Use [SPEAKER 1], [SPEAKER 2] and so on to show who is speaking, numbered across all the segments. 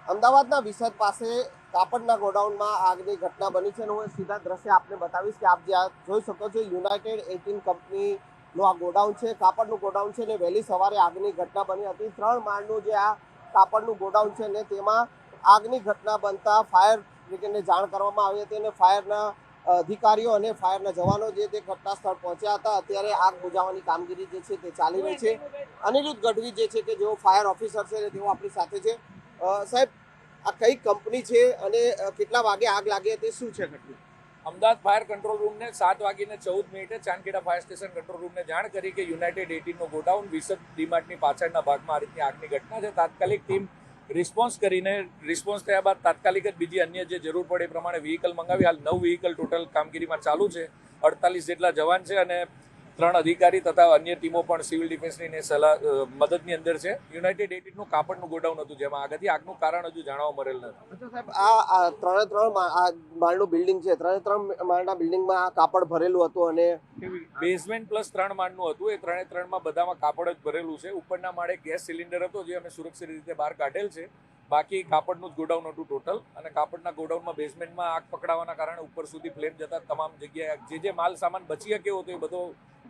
[SPEAKER 1] અમદાવાદના વિસદ પાસે કાપડના ગોડાઉનમાં આગની ઘટના બની છે અને હું સીધા દ્રશ્ય આપને બતાવીશ કે આપ જ્યાં જોઈ શકો છો યુનાઇટેડ 18 કંપનીનું આ ગોડાઉન છે, કાપડનું ગોડાઉન છે ને વહેલી સવારે આગની ઘટના બની હતી। 3 માળનું જે આ કાપડનું ગોડાઉન છે ને તેમાં આગની ઘટના બનતા ફાયર બ્રિગેડને જાણ કરવામાં આવી હતી અને ફાયરના અધિકારીઓ અને ફાયરના જવાનો જે તે ઘટના સ્થળ પહોંચ્યા હતા। અત્યારે આગ બુઝાવવાની કામગીરી જે છે તે ચાલી રહી છે। અનિરુદ્ધ ગઢવી જે છે કે જેઓ ફાયર ઓફિસર છે તેઓ આપણી સાથે છે। સાહેબ, આ કઈ કંપની છે અને કેટલા વાગે આગ લાગી હતી, શું છે ઘટના?
[SPEAKER 2] અમદાવાદ ફાયર કંટ્રોલ રૂમને 7:14 ચાંદખેડા ફાયર સ્ટેશન કંટ્રોલ રૂમને જાણ કરી કે યુનાઇટેડ 18નું ગોડાઉન વિસદ ડીમાર્ટની પાછળના ભાગમાં આ રીતની આગની ઘટના છે। તાત્કાલિક ટીમ રિસ્પોન્સ થયા બાદ તાત્કાલિક જ બીજી અન્ય જે જરૂર પડે એ પ્રમાણે વ્હીકલ મંગાવી હાલ 9 વ્હીકલ ટોટલ કામગીરીમાં ચાલુ છે। 48 જેટલા જવાન છે અને 3 અધિકારી તથા અન્ય ટીમો પણ સિવિલ ડિફેન્સની મદદની અંદર છે। યુનાઇટેડ 18નું કાપડનું ગોડાઉન હતું જેમાં આગ હતી। આગનું કારણ હજુ જાણવા મળેલ નથી।
[SPEAKER 1] અચ્છા સાહેબ, આ ત્રણે માળનું બિલ્ડિંગ છે, ત્રણ માળના બિલ્ડિંગમાં આ કાપડ ભરેલું હતું અને
[SPEAKER 2] બેઝમેન્ટ પ્લસ 3 માળનું હતું। એ 3 બધામાં કાપડ જ ભરેલું છે। ઉપરના માળે ગેસ સિલિન્ડર હતો જે અમે સુરક્ષિત રીતે બહાર કાઢેલ છે। બાકી કાપડનું જ ગોડાઉન હતું ટોટલ અને કાપડના ગોડાઉનમાં બેઝમેન્ટમાં આગ પકડાવાના કારણે ઉપર સુધી ફ્લેમ જતા તમામ જગ્યાએ જે માલ સામાન બચી શક્યો હતો એ બધો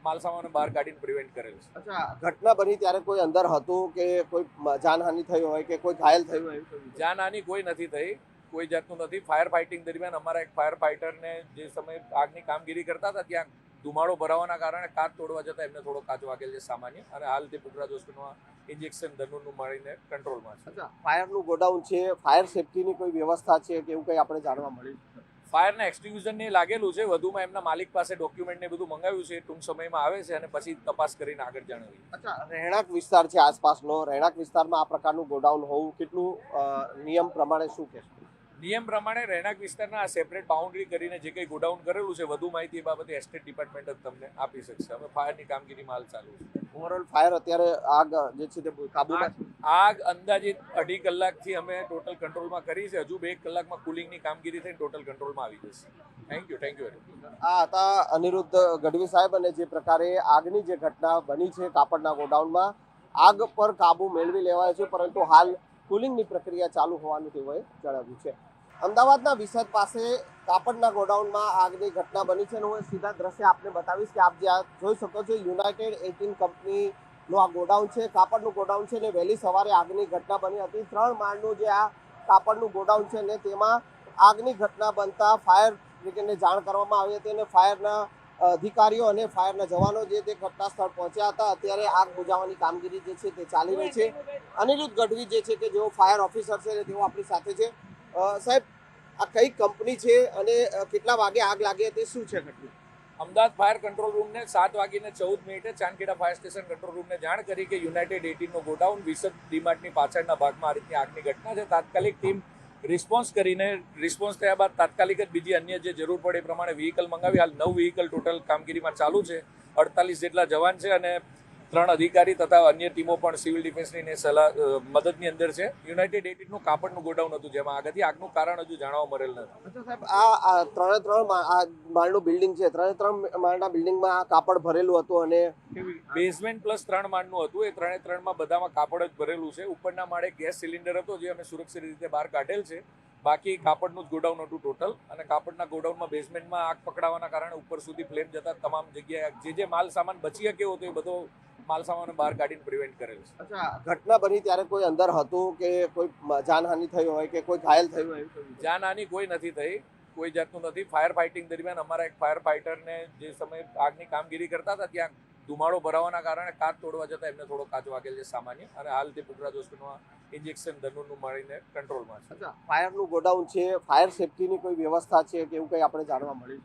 [SPEAKER 2] માલ સામાન બહાર કાઢીને પ્રિવેન્ટ કરેલ છે।
[SPEAKER 1] અચ્છા, ઘટના બની ત્યારે કોઈ અંદર હતું કે કોઈ જાનહાનિ થઈ હોય કે કોઈ ઘાયલ થયું હોય?
[SPEAKER 2] જાનહાનિ કોઈ નથી થઈ, કોઈ જાતનું નથી। ફાયર ફાઇટિંગ દરમિયાન અમારા એક ફાયર ફાઇટરને જે સમયે આગની કામગીરી કરતા હતા ત્યાં ધુમાડો ભરાવાના કારણે કાચ તોડવા જતા એમને થોડો કાચ વાગેલ છે સામાન્ય અને હાલ તે પુખરાજ હોસ્પિટલમાં ઇન્જેક્શન ધનુરનું મારીને કંટ્રોલમાં છે।
[SPEAKER 1] અચ્છા, ફાયરનું ગોડાઉન છે, ફાયર સેફટીની કોઈ વ્યવસ્થા છે કે એવું કંઈ આપણે જાણવા મળ્યું?
[SPEAKER 2] ફાયરના એક્સટિંગ્યુશનને લાગેલું છે। વધુમાં એમના માલિક પાસે ડોક્યુમેન્ટ ને બધું મંગાવ્યું છે, ટૂંક સમયમાં આવે છે અને પછી તપાસ કરીને આગળ જણાવી।
[SPEAKER 1] અચ્છા, રહેણાંક વિસ્તાર છે આસપાસનો, રહેણાંક વિસ્તારમાં આ પ્રકારનું ગોડાઉન હોવું કેટલું નિયમ પ્રમાણે શું કહેશો?
[SPEAKER 2] નિયમ પ્રમાણે રહેણાંક વિસ્તારના આ સેપરેટ બાઉન્ડ્રી કરીને જે કંઈ ગોડાઉન કરેલું છે વધુ માહિતી એ બાબતે એસ્ટેટ ડિપાર્ટમેન્ટ જ તમને આપી શકશે। હવે ફાયરની કામગીરીમાં હાલ ચાલુ છે।
[SPEAKER 1] ઓવરઓલ ફાયર અત્યારે આગ જે છે તે કાબૂમાં છે?
[SPEAKER 2] આગ અંદાજિત 2.5 કલાકથી અમે ટોટલ કંટ્રોલમાં કરી છે। હજુ 2 કલાકમાં કુલિંગની કામગીરી થઈને ટોટલ કંટ્રોલમાં આવી જશે। Thank you very much.
[SPEAKER 1] આ હતા અનિરુદ્ધ ગઢવી સાહેબ અને જે પ્રકારે આગની જે ઘટના બની છે કાપડના ગોડાઉનમાં, આગ પર કાબુ મેળવી લેવાયો છે પરંતુ હાલ કુલિંગની પ્રક્રિયા ચાલુ હોવાનું તેઓએ જણાવ્યું છે। અમદાવાદના વિસદ પાસે કાપડના ગોડાઉનમાં આગની ઘટના બની છે અને હું સીધા દ્રશ્ય આપને બતાવીશ કે આપ જ્યાં જોઈ શકો છો યુનાઇટેડ 18 કંપનીનું આ ગોડાઉન છે, કાપડનું ગોડાઉન છે ને વહેલી સવારે આગની ઘટના બની હતી। 3 માળનું જે આ કાપડનું ગોડાઉન છે ને તેમાં આગની ઘટના બનતા ફાયર બ્રિગેડને જાણ કરવામાં આવી હતી અને ફાયરના અધિકારીઓ અને ફાયરના જવાનો જે તે ઘટના સ્થળ પહોંચ્યા હતા। અત્યારે આગ બુઝાવવાની કામગીરી જે છે તે ચાલી રહી છે। અનિરુદ્ધ ગઢવી જે છે કે જેઓ ફાયર ઓફિસર છે તેઓ આપણી સાથે છે। સાહેબ, આ કઈ કંપની છે અને કેટલા વાગે આગ લાગી હતી, શું છે ઘટના?
[SPEAKER 2] અમદાવાદ ફાયર કંટ્રોલ રૂમને 7:14 ચાંદખેડા ફાયર સ્ટેશન કંટ્રોલ રૂમને જાણ કરી કે યુનાઇટેડ 18નું ગોડાઉન વિસદ ડીમાર્ટની પાછળના ભાગમાં આ રીતની આગની ઘટના છે। તાત્કાલિક ટીમ રિસ્પોન્સ થયા બાદ તાત્કાલિક જ બીજી અન્ય જે જરૂર પડે એ પ્રમાણે વ્હીકલ મંગાવી હાલ 9 વ્હીકલ ટોટલ કામગીરીમાં ચાલુ છે। 48 જેટલા જવાન છે અને 3 અધિકારી તથા અન્ય ટીમો પણ સિવિલ ડિફેન્સની મદદની અંદર છે। યુનાઇટેડ 18નું કાપડનું ગોડાઉન હતું જેમાં આગ હતી। આગનું કારણ હજુ જાણવા મળેલ નથી।
[SPEAKER 1] અચ્છા સાહેબ, આ ત્રણ માળનું બિલ્ડિંગ છે, 3 માળના બિલ્ડિંગમાં આ કાપડ ભરેલું હતું અને
[SPEAKER 2] બેઝમેન્ટ પ્લસ 3 માળનું હતું। એ 3 બધામાં કાપડ જ ભરેલું છે। ઉપરના માળે ગેસ સિલિન્ડર હતો જે અમે સુરક્ષિત રીતે બહાર કાઢેલ છે। બાકી કાપડનું જ ગોડાઉન હતું ટોટલ અને કાપડના ગોડાઉનમાં બેઝમેન્ટમાં આગ પકડાવાના કારણે ઉપર સુધી ફ્લેમ જતા તમામ જગ્યાએ જે માલ સામાન બચી શક્યો હતો એ બધો માલ સામાન બહાર કાઢીને પ્રિવેન્ટ કરેલ છે।
[SPEAKER 1] અચ્છા, ઘટના બની ત્યારે કોઈ અંદર હતું કે કોઈ જાનહાનિ થઈ હોય કે કોઈ ઘાયલ થયું હોય?
[SPEAKER 2] જાનહાનિ કોઈ નથી થઈ, કોઈ જાતનું નથી। ફાયર ફાઇટિંગ દરમિયાન અમારા એક ફાયર ફાઇટરને જે સમયે આગની કામગીરી કરતા હતા ત્યાં ધુમાડો ભરાવાના કારણે કાચ તોડવા જતા એમને થોડો કાચ વાગેલ છે સામાન્ય અને હાલ તે પુખરાજ હોસ્પિટલમાં ઇન્જેક્શન ધનુરનું મારીને કંટ્રોલમાં છે।
[SPEAKER 1] અચ્છા, ફાયરનું ગોડાઉન છે, ફાયર સેફટીની કોઈ વ્યવસ્થા છે કે એવું કંઈ આપણે જાણવા મળ્યું?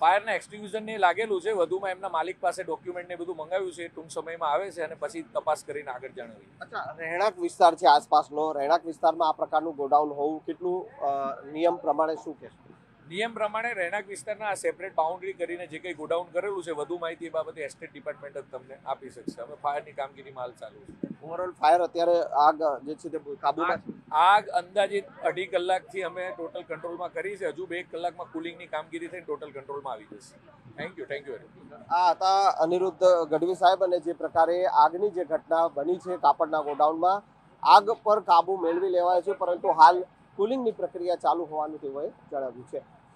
[SPEAKER 2] ફાયરના એક્સટિંગ્યુશનને લાગેલું છે। વધુમાં એમના માલિક પાસે ડોક્યુમેન્ટ ને બધું મંગાવ્યું છે, ટૂંક સમયમાં આવે છે અને પછી તપાસ કરીને આગળ જણાવી।
[SPEAKER 1] અચ્છા, રહેણાંક વિસ્તાર છે આસપાસનો, રહેણાંક વિસ્તારમાં આ પ્રકારનું ગોડાઉન હોવું કેટલું નિયમ પ્રમાણે શું કહેશો?
[SPEAKER 2] નિયમ પ્રમાણે રહેણાંક વિસ્તારના આ સેપરેટ બાઉન્ડ્રી કરીને જે કંઈ ગોડાઉન કરેલું છે વધુ માહિતી એ બાબતે એસ્ટેટ ડિપાર્ટમેન્ટ જ તમને આપી શકશે। હવે ફાયરની કામગીરીમાં હાલ ચાલુ છે।
[SPEAKER 1] ઓવરઓલ ફાયર અત્યારે આગ જે છે તે કાબૂમાં છે?
[SPEAKER 2] આગ અંદાજિત 2.5 કલાકથી અમે ટોટલ કંટ્રોલમાં કરી છે। હજુ 2 કલાકમાં કુલિંગની કામગીરી થઈને ટોટલ કંટ્રોલમાં આવી જશે। Thank you very much.
[SPEAKER 1] આ હતા અનિરુદ્ધ ગઢવી સાહેબ અને જે પ્રકારે આગની જે ઘટના બની છે કાપડના ગોડાઉનમાં, આગ પર કાબુ મેળવી લેવાયો છે, પરંતુ હાલ કુલિંગની પ્રક્રિયા ચાલુ હોવાનું તેઓએ જણાવ્યું છે.